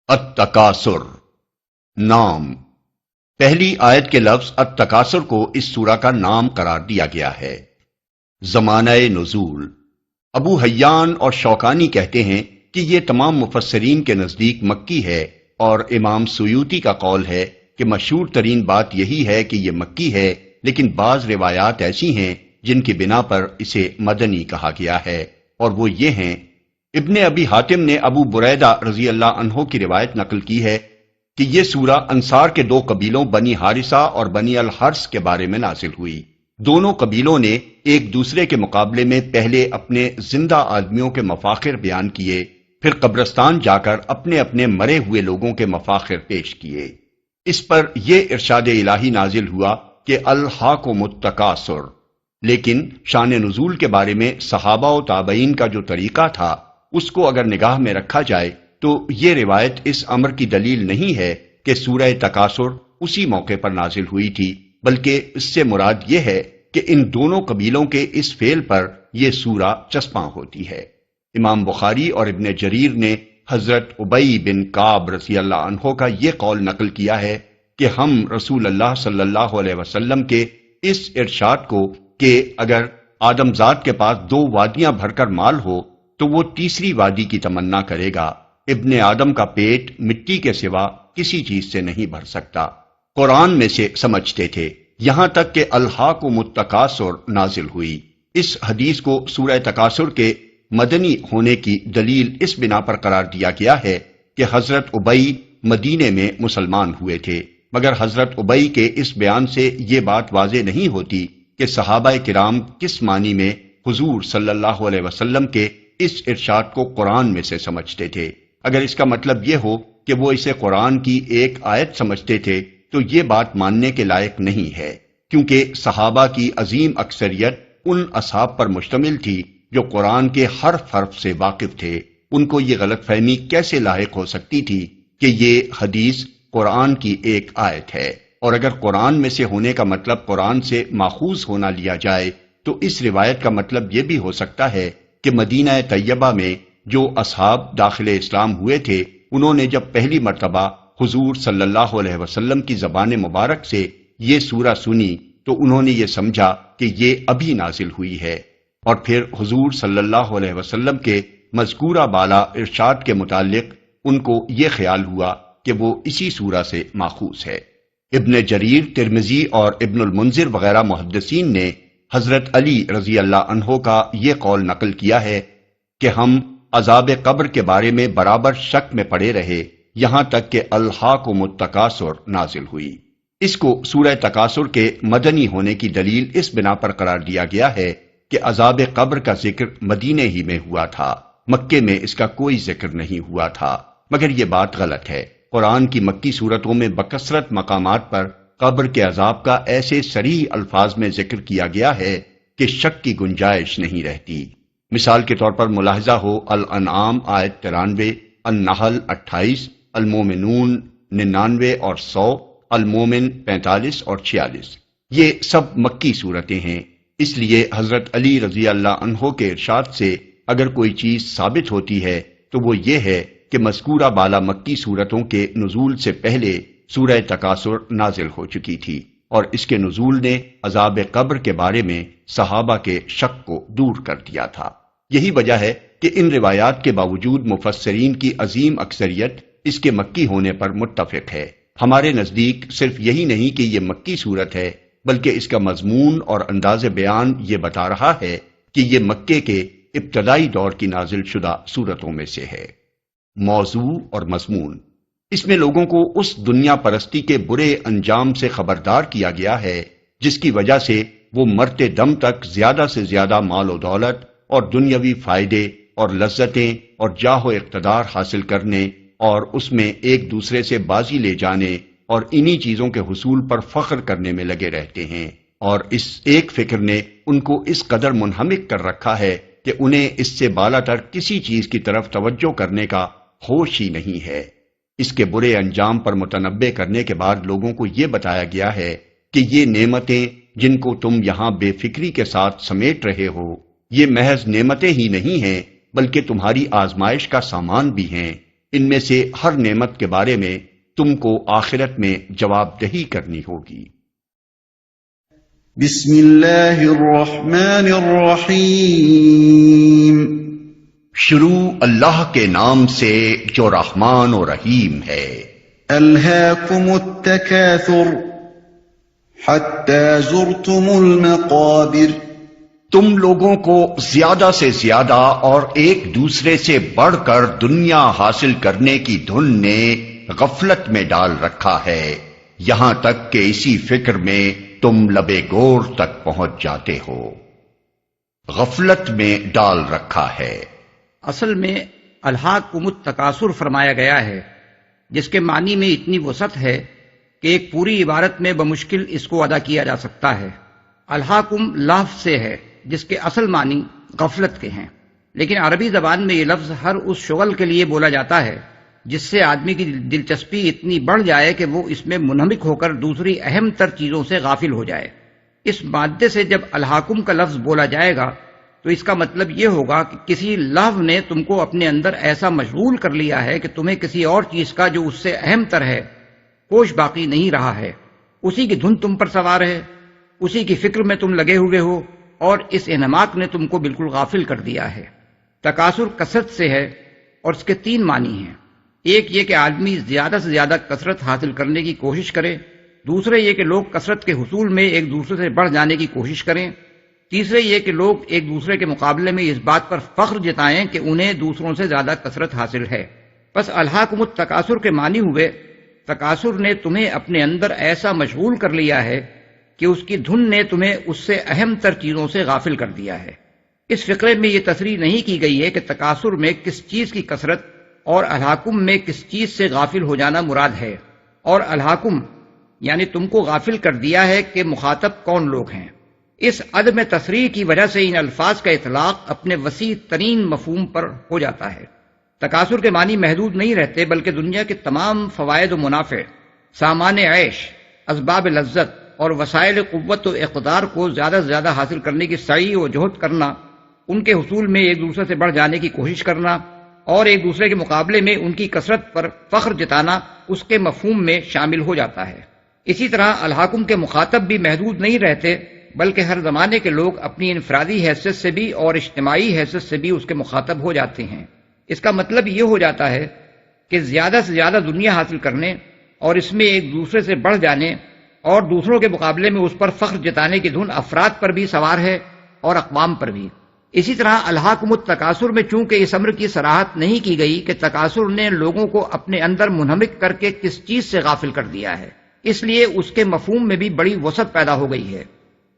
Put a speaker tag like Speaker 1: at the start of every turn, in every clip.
Speaker 1: التکاثر نام۔ پہلی آیت کے لفظ التکاثر کو اس سورہ کا نام قرار دیا گیا ہے۔ زمانہ نزول۔ ابو حیان اور شوکانی کہتے ہیں کہ یہ تمام مفسرین کے نزدیک مکی ہے، اور امام سیوطی کا قول ہے کہ مشہور ترین بات یہی ہے کہ یہ مکی ہے، لیکن بعض روایات ایسی ہیں جن کی بنا پر اسے مدنی کہا گیا ہے، اور وہ یہ ہیں: ابن ابی حاتم نے ابو بریدہ رضی اللہ عنہ کی روایت نقل کی ہے کہ یہ سورہ انصار کے دو قبیلوں بنی حارثہ اور بنی الحرث کے بارے میں نازل ہوئی۔ دونوں قبیلوں نے ایک دوسرے کے مقابلے میں پہلے اپنے زندہ آدمیوں کے مفاخر بیان کیے، پھر قبرستان جا کر اپنے اپنے مرے ہوئے لوگوں کے مفاخر پیش کیے۔ اس پر یہ ارشاد الہی نازل ہوا کہ الہاکم التکاثر، لیکن شان نزول کے بارے میں صحابہ و تابعین کا جو طریقہ تھا اس کو اگر نگاہ میں رکھا جائے تو یہ روایت اس امر کی دلیل نہیں ہے کہ سورہ تکاثر اسی موقع پر نازل ہوئی تھی، بلکہ اس سے مراد یہ ہے کہ ان دونوں قبیلوں کے اس فعل پر یہ سورہ چسپاں ہوتی ہے۔ امام بخاری اور ابن جریر نے حضرت ابی بن کعب رضی اللہ عنہ کا یہ قول نقل کیا ہے کہ ہم رسول اللہ صلی اللہ علیہ وسلم کے اس ارشاد کو کہ اگر آدم ذات کے پاس 2 وادیاں بھر کر مال ہو تو وہ تیسری وادی کی تمنا کرے گا، ابن آدم کا پیٹ مٹی کے سوا کسی چیز سے نہیں بھر سکتا، قرآن میں سے سمجھتے تھے، یہاں تک کہ الہاکم التکاثر نازل ہوئی۔ اس حدیث کو سورہ تکاثر کے مدنی ہونے کی دلیل اس بنا پر قرار دیا گیا ہے کہ حضرت ابی مدینے میں مسلمان ہوئے تھے، مگر حضرت ابی کے اس بیان سے یہ بات واضح نہیں ہوتی کہ صحابہ کرام کس معنی میں حضور صلی اللہ علیہ وسلم کے اس ارشاد کو قرآن میں سے سمجھتے تھے۔ اگر اس کا مطلب یہ ہو کہ وہ اسے قرآن کی ایک آیت سمجھتے تھے تو یہ بات ماننے کے لائق نہیں ہے، کیونکہ صحابہ کی عظیم اکثریت ان اصحاب پر مشتمل تھی جو قرآن کے حرف حرف سے واقف تھے۔ ان کو یہ غلط فہمی کیسے لاحق ہو سکتی تھی کہ یہ حدیث قرآن کی ایک آیت ہے؟ اور اگر قرآن میں سے ہونے کا مطلب قرآن سے ماخوذ ہونا لیا جائے تو اس روایت کا مطلب یہ بھی ہو سکتا ہے کہ مدینہ طیبہ میں جو اصحاب داخل اسلام ہوئے تھے انہوں نے جب پہلی مرتبہ حضور صلی اللہ علیہ وسلم کی زبان مبارک سے یہ سورہ سنی تو انہوں نے یہ سمجھا کہ یہ ابھی نازل ہوئی ہے، اور پھر حضور صلی اللہ علیہ وسلم کے مذکورہ بالا ارشاد کے متعلق ان کو یہ خیال ہوا کہ وہ اسی سورہ سے ماخوذ ہے۔ ابن جریر، ترمذی اور ابن المنذر وغیرہ محدثین نے حضرت علی رضی اللہ عنہ کا یہ قول نقل کیا ہے کہ ہم عذاب قبر کے بارے میں برابر شک میں پڑے رہے یہاں تک کہ الہاکم التکاثر نازل ہوئی۔ اس کو سورہ تکاثر کے مدنی ہونے کی دلیل اس بنا پر قرار دیا گیا ہے کہ عذاب قبر کا ذکر مدینے ہی میں ہوا تھا، مکے میں اس کا کوئی ذکر نہیں ہوا تھا، مگر یہ بات غلط ہے۔ قرآن کی مکی صورتوں میں بکثرت مقامات پر قبر کے عذاب کا ایسے صریح الفاظ میں ذکر کیا گیا ہے کہ شک کی گنجائش نہیں رہتی۔ مثال کے طور پر ملاحظہ ہو الانعام آیت 93، النحل 28، المومنون 99 اور 100، المومن 45 اور 46، یہ سب مکی صورتیں ہیں۔ اس لیے حضرت علی رضی اللہ عنہ کے ارشاد سے اگر کوئی چیز ثابت ہوتی ہے تو وہ یہ ہے کہ مذکورہ بالا مکی صورتوں کے نزول سے پہلے سورہ تکاثر نازل ہو چکی تھی، اور اس کے نزول نے عذاب قبر کے بارے میں صحابہ کے شک کو دور کر دیا تھا۔ یہی وجہ ہے کہ ان روایات کے باوجود مفسرین کی عظیم اکثریت اس کے مکی ہونے پر متفق ہے۔ ہمارے نزدیک صرف یہی نہیں کہ یہ مکی صورت ہے، بلکہ اس کا مضمون اور انداز بیان یہ بتا رہا ہے کہ یہ مکے کے ابتدائی دور کی نازل شدہ صورتوں میں سے ہے۔ موضوع اور مضمون: اس میں لوگوں کو اس دنیا پرستی کے برے انجام سے خبردار کیا گیا ہے جس کی وجہ سے وہ مرتے دم تک زیادہ سے زیادہ مال و دولت اور دنیاوی فائدے اور لذتیں اور جاہ و اقتدار حاصل کرنے اور اس میں ایک دوسرے سے بازی لے جانے اور انہی چیزوں کے حصول پر فخر کرنے میں لگے رہتے ہیں، اور اس ایک فکر نے ان کو اس قدر منہمک کر رکھا ہے کہ انہیں اس سے بالا تر کسی چیز کی طرف توجہ کرنے کا ہوش ہی نہیں ہے۔ اس کے برے انجام پر متنبہ کرنے کے بعد لوگوں کو یہ بتایا گیا ہے کہ یہ نعمتیں جن کو تم یہاں بے فکری کے ساتھ سمیٹ رہے ہو، یہ محض نعمتیں ہی نہیں ہیں بلکہ تمہاری آزمائش کا سامان بھی ہیں۔ ان میں سے ہر نعمت کے بارے میں تم کو آخرت میں جواب دہی کرنی ہوگی۔
Speaker 2: بسم اللہ الرحمن الرحیم۔
Speaker 1: شروع اللہ کے نام سے جو رحمان و رحیم ہے۔
Speaker 2: الہاکم التکاثر حتی زرتم المقابر۔
Speaker 1: تم لوگوں کو زیادہ سے زیادہ اور ایک دوسرے سے بڑھ کر دنیا حاصل کرنے کی دھن نے غفلت میں ڈال رکھا ہے، یہاں تک کہ اسی فکر میں تم لبے گور تک پہنچ جاتے ہو۔ غفلت میں ڈال رکھا ہے۔
Speaker 3: اصل میں الہاکم التکاثر فرمایا گیا ہے، جس کے معنی میں اتنی وسعت ہے کہ ایک پوری عبارت میں بمشکل اس کو ادا کیا جا سکتا ہے۔ الہاکم لفظ سے ہے جس کے اصل معنی غفلت کے ہیں، لیکن عربی زبان میں یہ لفظ ہر اس شغل کے لیے بولا جاتا ہے جس سے آدمی کی دلچسپی اتنی بڑھ جائے کہ وہ اس میں منہمک ہو کر دوسری اہم تر چیزوں سے غافل ہو جائے۔ اس مادے سے جب الہاکم کا لفظ بولا جائے گا تو اس کا مطلب یہ ہوگا کہ کسی لہو نے تم کو اپنے اندر ایسا مشغول کر لیا ہے کہ تمہیں کسی اور چیز کا جو اس سے اہم تر ہے ہوش باقی نہیں رہا ہے، اسی کی دھن تم پر سوار ہے، اسی کی فکر میں تم لگے ہوئے ہو، اور اس انہماک نے تم کو بالکل غافل کر دیا ہے۔ تکاثر کثرت سے ہے اور اس کے تین معنی ہیں۔ ایک یہ کہ آدمی زیادہ سے زیادہ کثرت حاصل کرنے کی کوشش کرے، دوسرے یہ کہ لوگ کثرت کے حصول میں ایک دوسرے سے بڑھ جانے کی کوشش کریں، تیسرے یہ کہ لوگ ایک دوسرے کے مقابلے میں اس بات پر فخر جتائیں کہ انہیں دوسروں سے زیادہ کثرت حاصل ہے۔ بس الہاکم التکاثر کے معنی ہوئے تکاثر نے تمہیں اپنے اندر ایسا مشغول کر لیا ہے کہ اس کی دھن نے تمہیں اس سے اہم تر چیزوں سے غافل کر دیا ہے۔ اس فقرے میں یہ تصریح نہیں کی گئی ہے کہ تکاثر میں کس چیز کی کثرت اور الہاکم میں کس چیز سے غافل ہو جانا مراد ہے، اور الہاکم یعنی تم کو غافل کر دیا ہے کہ مخاطب کون لوگ ہیں۔ اس عدم تصریح کی وجہ سے ان الفاظ کا اطلاق اپنے وسیع ترین مفہوم پر ہو جاتا ہے۔ تکاثر کے معنی محدود نہیں رہتے، بلکہ دنیا کے تمام فوائد و منافع، سامان عیش، اسباب لذت اور وسائل قوت و اقتدار کو زیادہ سے زیادہ حاصل کرنے کی سعی و جہد کرنا، ان کے حصول میں ایک دوسرے سے بڑھ جانے کی کوشش کرنا اور ایک دوسرے کے مقابلے میں ان کی کثرت پر فخر جتانا اس کے مفہوم میں شامل ہو جاتا ہے۔ اسی طرح الہاکم کے مخاطب بھی محدود نہیں رہتے، بلکہ ہر زمانے کے لوگ اپنی انفرادی حیثیت سے بھی اور اجتماعی حیثیت سے بھی اس کے مخاطب ہو جاتے ہیں۔ اس کا مطلب یہ ہو جاتا ہے کہ زیادہ سے زیادہ دنیا حاصل کرنے اور اس میں ایک دوسرے سے بڑھ جانے اور دوسروں کے مقابلے میں اس پر فخر جتانے کی دھن افراد پر بھی سوار ہے اور اقوام پر بھی۔ اسی طرح الہاکم التکاثر میں چونکہ اس امر کی صراحت نہیں کی گئی کہ تکاثر نے لوگوں کو اپنے اندر منہمک کر کے کس چیز سے غافل کر دیا ہے، اس لیے اس کے مفہوم میں بھی بڑی وسعت پیدا ہو گئی ہے۔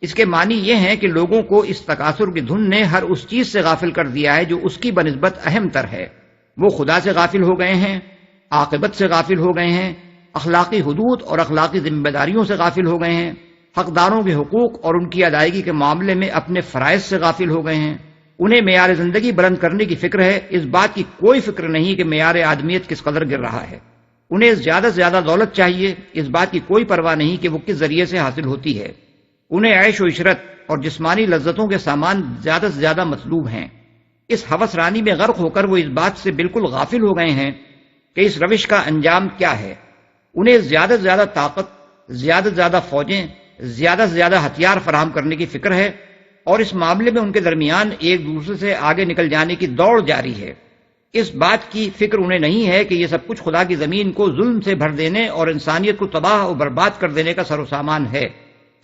Speaker 3: اس کے معنی یہ ہیں کہ لوگوں کو اس تکاثر کی دھن نے ہر اس چیز سے غافل کر دیا ہے جو اس کی بنسبت اہم تر ہے۔ وہ خدا سے غافل ہو گئے ہیں، عاقبت سے غافل ہو گئے ہیں، اخلاقی حدود اور اخلاقی ذمہ داریوں سے غافل ہو گئے ہیں، حقداروں کے حقوق اور ان کی ادائیگی کے معاملے میں اپنے فرائض سے غافل ہو گئے ہیں۔ انہیں معیار زندگی بلند کرنے کی فکر ہے، اس بات کی کوئی فکر نہیں کہ معیار آدمیت کس قدر گر رہا ہے۔ انہیں زیادہ سے زیادہ دولت چاہیے، اس بات کی کوئی پرواہ نہیں کہ وہ کس ذریعے سے حاصل ہوتی ہے۔ انہیں عیش و عشرت اور جسمانی لذتوں کے سامان زیادہ سے زیادہ مطلوب ہیں۔ اس ہوس رانی میں غرق ہو کر وہ اس بات سے بالکل غافل ہو گئے ہیں کہ اس روش کا انجام کیا ہے۔ انہیں زیادہ سے زیادہ طاقت، زیادہ سے زیادہ فوجیں، زیادہ سے زیادہ ہتھیار فراہم کرنے کی فکر ہے، اور اس معاملے میں ان کے درمیان ایک دوسرے سے آگے نکل جانے کی دوڑ جاری ہے۔ اس بات کی فکر انہیں نہیں ہے کہ یہ سب کچھ خدا کی زمین کو ظلم سے بھر دینے اور انسانیت کو تباہ و برباد کر دینے کا سر و سامان ہے۔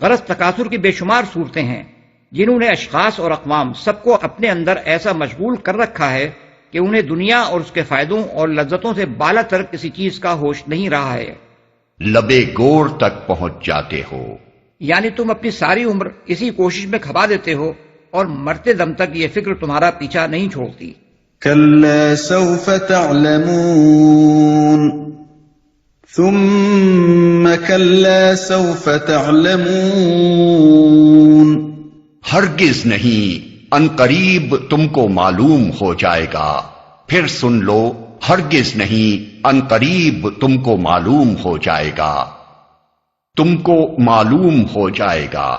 Speaker 3: غرض تکاثر کی بے شمار صورتیں ہیں جنہوں نے اشخاص اور اقوام سب کو اپنے اندر ایسا مشغول کر رکھا ہے کہ انہیں دنیا اور اس کے فائدوں اور لذتوں سے بالا تر کسی چیز کا ہوش نہیں رہا ہے۔
Speaker 1: لبے گور تک پہنچ جاتے ہو،
Speaker 3: یعنی تم اپنی ساری عمر اسی کوشش میں کھپا دیتے ہو اور مرتے دم تک یہ فکر تمہارا پیچھا نہیں چھوڑتی۔
Speaker 2: کلا سوف تعلمون ثم کلا سوف تعلمون۔
Speaker 1: ہرگز نہیں، ان قریب تم کو معلوم ہو جائے گا۔ پھر سن لو، ہرگز نہیں، ان قریب تم کو معلوم ہو جائے گا، تم کو معلوم ہو جائے گا۔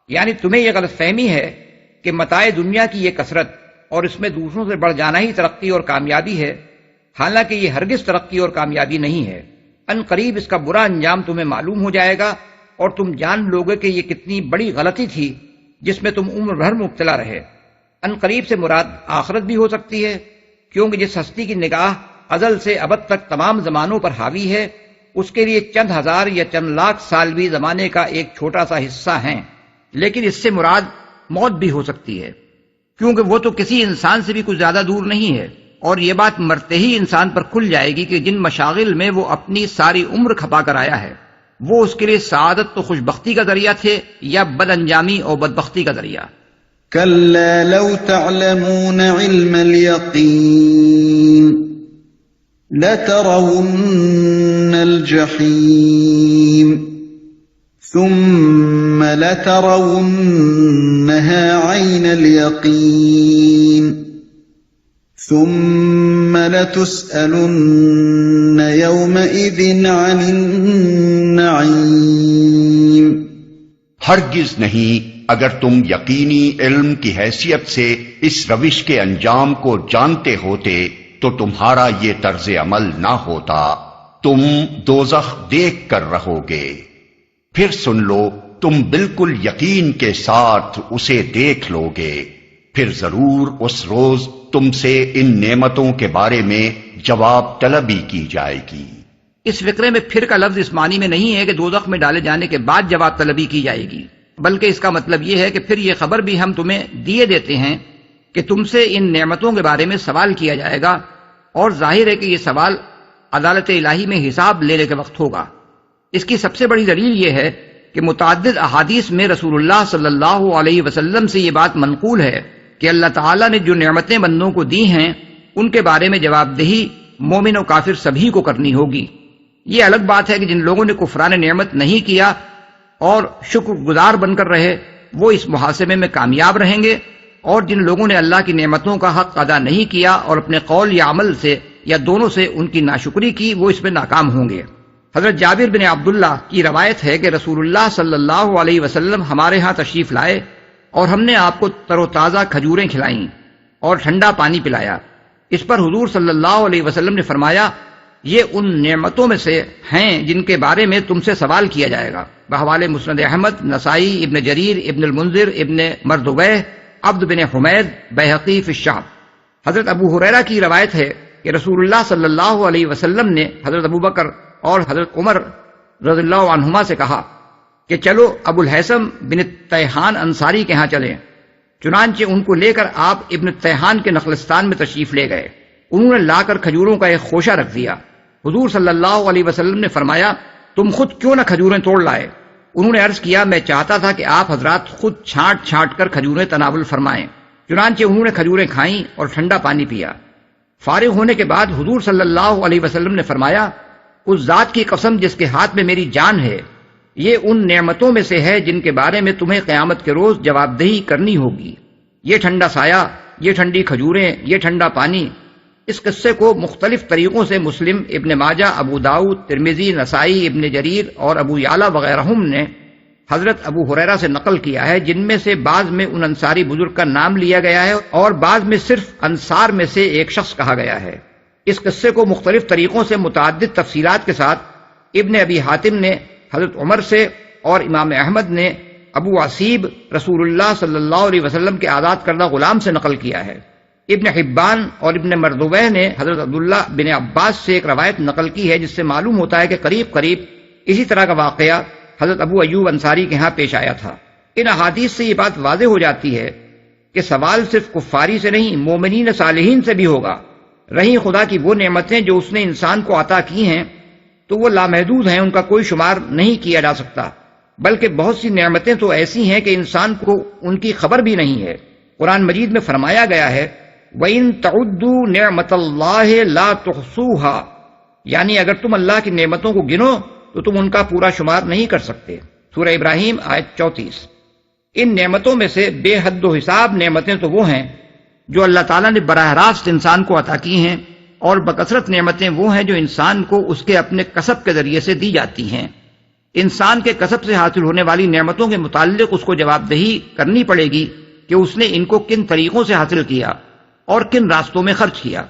Speaker 3: یعنی تمہیں یہ غلط فہمی ہے کہ متاع دنیا کی یہ کثرت اور اس میں دوسروں سے بڑھ جانا ہی ترقی اور کامیابی ہے، حالانکہ یہ ہرگز ترقی اور کامیابی نہیں ہے۔ ان قریب اس کا برا انجام تمہیں معلوم ہو جائے گا اور تم جان لوگے کہ یہ کتنی بڑی غلطی تھی جس میں تم عمر بھر مبتلا رہے۔ ان قریب سے مراد آخرت بھی ہو سکتی ہے، کیونکہ جس ہستی کی نگاہ ازل سے ابد تک تمام زمانوں پر حاوی ہے، اس کے لیے چند ہزار یا چند لاکھ سال بھی زمانے کا ایک چھوٹا سا حصہ ہیں۔ لیکن اس سے مراد موت بھی ہو سکتی ہے، کیونکہ وہ تو کسی انسان سے بھی کچھ زیادہ دور نہیں ہے، اور یہ بات مرتے ہی انسان پر کھل جائے گی کہ جن مشاغل میں وہ اپنی ساری عمر کھپا کر آیا ہے وہ اس کے لیے سعادت تو خوشبختی کا ذریعہ تھے یا بد انجامی اور بدبختی کا ذریعہ۔
Speaker 2: كلا لو تعلمون علم اليقين لترون الجحيم ثم لترونها عين اليقين ثم لتسألن يومئذ عن النعيم۔
Speaker 1: ہرگز نہیں اگر تم یقینی علم کی حیثیت سے اس روش کے انجام کو جانتے ہوتے تو تمہارا یہ طرز عمل نہ ہوتا، تم دوزخ دیکھ کر رہو گے۔ پھر سن لو، تم بالکل یقین کے ساتھ اسے دیکھ لو گے، پھر ضرور اس روز تم سے ان نعمتوں کے بارے میں جواب طلبی کی جائے گی۔
Speaker 3: اس فقرے میں پھر کا لفظ اس معنی میں نہیں ہے کہ دوزخ میں ڈالے جانے کے بعد جواب طلبی کی جائے گی، بلکہ اس کا مطلب یہ ہے کہ پھر یہ خبر بھی ہم تمہیں دیے دیتے ہیں کہ تم سے ان نعمتوں کے بارے میں سوال کیا جائے گا، اور ظاہر ہے کہ یہ سوال عدالت الہی میں حساب لینے کے وقت ہوگا۔ اس کی سب سے بڑی دلیل یہ ہے کہ متعدد احادیث میں رسول اللہ صلی اللہ علیہ وسلم سے یہ بات منقول ہے کہ اللہ تعالیٰ نے جو نعمتیں بندوں کو دی ہیں ان کے بارے میں جواب دہی مومن و کافر سبھی کو کرنی ہوگی۔ یہ الگ بات ہے کہ جن لوگوں نے کفران نعمت نہیں کیا اور شکر گزار بن کر رہے وہ اس محاسبے میں کامیاب رہیں گے، اور جن لوگوں نے اللہ کی نعمتوں کا حق ادا نہیں کیا اور اپنے قول یا عمل سے یا دونوں سے ان کی ناشکری کی وہ اس میں ناکام ہوں گے۔ حضرت جابر بن عبداللہ کی روایت ہے کہ رسول اللہ صلی اللہ علیہ وسلم ہمارے ہاں تشریف لائے اور ہم نے آپ کو تر و تازہ کھجوریں کھلائیں اور ٹھنڈا پانی پلایا۔ اس پر حضور صلی اللہ علیہ وسلم نے فرمایا، یہ ان نعمتوں میں سے ہیں جن کے بارے میں تم سے سوال کیا جائے گا۔ بحوالے مسند احمد، نسائی، ابن جریر، ابن المنذر، ابن مردویہ، عبد بن حمید، بیہقی فی الشعب۔ حضرت ابو ہریرہ کی روایت ہے کہ رسول اللہ صلی اللہ علیہ وسلم نے حضرت ابو بکر اور حضرت عمر رضی اللہ عنہما سے کہا کہ چلو ابو الحیثم بن تیحان انصاری کے ہاں چلیں۔ چنانچہ ان کو لے کر آپ ابن تیحان کے نخلستان میں تشریف لے گئے۔ انہوں نے لا کر کھجوروں کا ایک خوشہ رکھ دیا۔ حضور صلی اللہ علیہ وسلم نے فرمایا، تم خود کیوں نہ کھجوریں توڑ لائے؟ انہوں نے عرض کیا، میں چاہتا تھا کہ آپ حضرات خود چھانٹ چھانٹ کر کھجوریں تناول فرمائیں۔ چنانچہ انہوں نے کھجوریں کھائیں اور ٹھنڈا پانی پیا۔ فارغ ہونے کے بعد حضور صلی اللہ علیہ وسلم نے فرمایا، اس ذات کی قسم جس کے ہاتھ میں میری جان ہے، یہ ان نعمتوں میں سے ہے جن کے بارے میں تمہیں قیامت کے روز جواب دہی کرنی ہوگی۔ یہ ٹھنڈا سایہ، یہ ٹھنڈی کھجوریں، یہ ٹھنڈا پانی۔ اس قصے کو مختلف طریقوں سے مسلم، ابن ماجہ، ابو داؤد، ترمذی، نسائی، ابن جریر اور ابو یعلا وغیرہ نے حضرت ابو ہریرہ سے نقل کیا ہے، جن میں سے بعض میں ان انصاری بزرگ کا نام لیا گیا ہے اور بعض میں صرف انصار میں سے ایک شخص کہا گیا ہے۔ اس قصے کو مختلف طریقوں سے متعدد تفصیلات کے ساتھ ابن ابی حاتم نے حضرت عمر سے اور امام احمد نے ابو عصیب رسول اللہ صلی اللہ علیہ وسلم کے آزاد کردہ غلام سے نقل کیا ہے۔ ابن حبان اور ابن مردویہ نے حضرت عبداللہ بن عباس سے ایک روایت نقل کی ہے جس سے معلوم ہوتا ہے کہ قریب قریب اسی طرح کا واقعہ حضرت ابو ایوب انصاری کے ہاں پیش آیا تھا۔ ان احادیث سے یہ بات واضح ہو جاتی ہے کہ سوال صرف کفاری سے نہیں، مومنین صالحین سے بھی ہوگا۔ رہی خدا کی وہ نعمتیں جو اس نے انسان کو عطا کی ہیں تو وہ لامحدود ہیں، ان کا کوئی شمار نہیں کیا جا سکتا، بلکہ بہت سی نعمتیں تو ایسی ہیں کہ انسان کو ان کی خبر بھی نہیں ہے۔ قرآن مجید میں فرمایا گیا ہے، وَإِن تَعُدُّوا نِعْمَةَ اللَّهِ لَا تُحْصُوهَا، یعنی اگر تم اللہ کی نعمتوں کو گنو تو تم ان کا پورا شمار نہیں کر سکتے۔ سورہ ابراہیم آیت 34۔ ان نعمتوں میں سے بے حد و حساب نعمتیں تو وہ ہیں جو اللہ تعالیٰ نے براہ راست انسان کو عطا کی ہیں، اور بکثرت نعمتیں وہ ہیں جو انسان کو اس کے اپنے کسب کے ذریعے سے دی جاتی ہیں۔ انسان کے کسب سے حاصل ہونے والی نعمتوں کے متعلق اس کو جواب دہی کرنی پڑے گی کہ اس نے ان کو کن طریقوں سے حاصل کیا اور کن راستوں میں خرچ کیا۔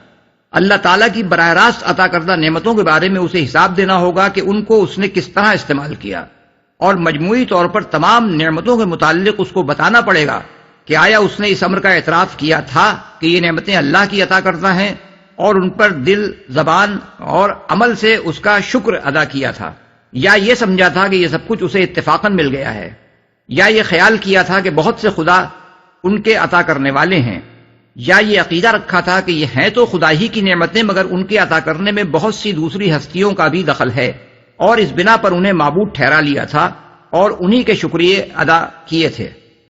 Speaker 3: اللہ تعالیٰ کی براہ راست عطا کردہ نعمتوں کے بارے میں اسے حساب دینا ہوگا کہ ان کو اس نے کس طرح استعمال کیا، اور مجموعی طور پر تمام نعمتوں کے متعلق اس کو بتانا پڑے گا کہ آیا اس نے اس امر کا اعتراف کیا تھا کہ یہ نعمتیں اللہ کی عطا کردہ ہیں، اور ان پر دل، زبان اور عمل سے اس کا شکر ادا کیا تھا، یا یہ سمجھا تھا کہ یہ سب کچھ اسے اتفاقاً مل گیا ہے، یا یہ خیال کیا تھا کہ بہت سے خدا ان کے عطا کرنے والے ہیں، یا یہ عقیدہ رکھا تھا کہ یہ ہیں تو خدا ہی کی نعمتیں مگر ان کے عطا کرنے میں بہت سی دوسری ہستیوں کا بھی دخل ہے، اور اس بنا پر انہیں معبود ٹھہرا لیا تھا اور انہی کے شکریہ ادا کیے تھے۔